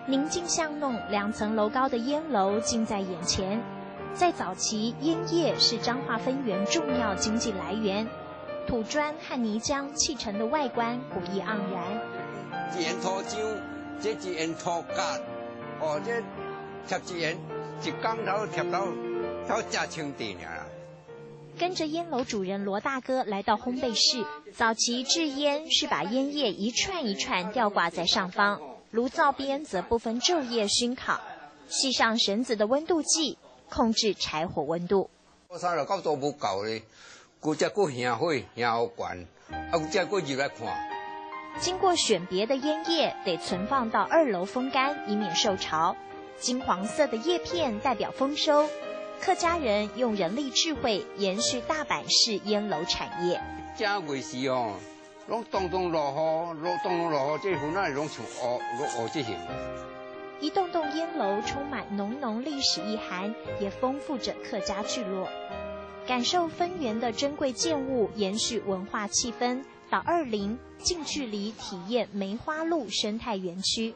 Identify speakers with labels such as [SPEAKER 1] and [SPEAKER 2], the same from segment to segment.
[SPEAKER 1] 宁静巷弄2层楼高的烟楼近在眼前。在早期，烟叶是彰化分园重要经济来源，土砖和泥浆砌成的外观古意盎然。
[SPEAKER 2] 烟土浆，这是烟土角，这贴一烟，一工头贴到加清地尔。
[SPEAKER 1] 跟着烟楼主人罗大哥来到烘焙室，早期制烟是把烟叶一串一串吊挂在上方，炉灶边则部分昼夜熏烤，系上绳子的温度计，控制柴火温度。
[SPEAKER 2] 三十9度不够咧，骨才骨香火香好悬，才骨入来看。
[SPEAKER 1] 经过选别的烟叶得存放到2楼风干，以免受潮。金黄色的叶片代表丰收。客家人用人力智慧延续大阪式烟楼产业。
[SPEAKER 2] 正月时拢冻落雨，这云啊拢像乌这型。
[SPEAKER 1] 一栋栋烟楼充满浓历史意涵，也丰富着客家聚落。感受分园的珍贵建物，延续文化气氛。到20近距离体验梅花鹿生态园区。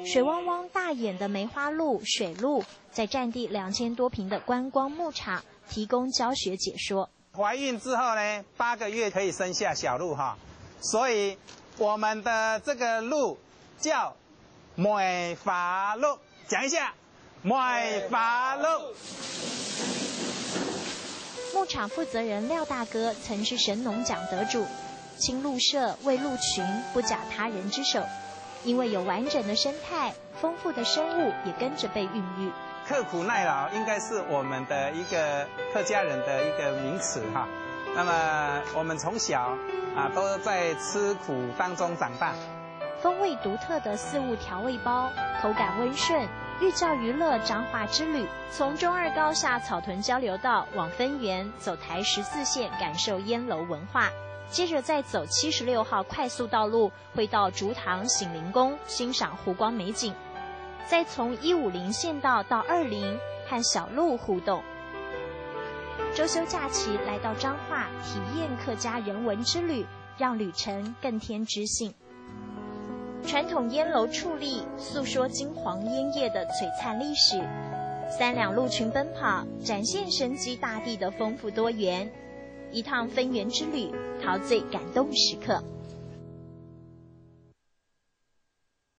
[SPEAKER 1] 水汪汪大眼的梅花鹿水鹿，在占地2000多坪的观光牧场提供教学解说。
[SPEAKER 3] 怀孕之后呢，8个月可以生下小鹿哈，所以我们的这个鹿叫梅花鹿，讲一下，梅花鹿。
[SPEAKER 1] 牧场负责人廖大哥曾是神农奖得主，亲鹿舍为鹿群，不假他人之手。因为有完整的生态，丰富的生物也跟着被孕育。
[SPEAKER 3] 刻苦耐劳应该是我们的一个客家人的一个名词哈。那么我们从小都在吃苦当中长大。
[SPEAKER 1] 风味独特的4物调味包，口感温顺。寓教于乐彰化之旅，从中2高下草屯交流道往分园走台14线，感受烟楼文化。接着再走76号快速道路，会到竹塘醒灵宫欣赏湖光美景。再从150县道到20，和小鹿互动。周休假期来到彰化，体验客家人文之旅，让旅程更添知性。传统烟楼矗立，诉说金黄烟叶的璀璨历史。3两鹿群奔跑，展现生机大地的丰富多元。一趟分园之旅，陶醉感动时刻。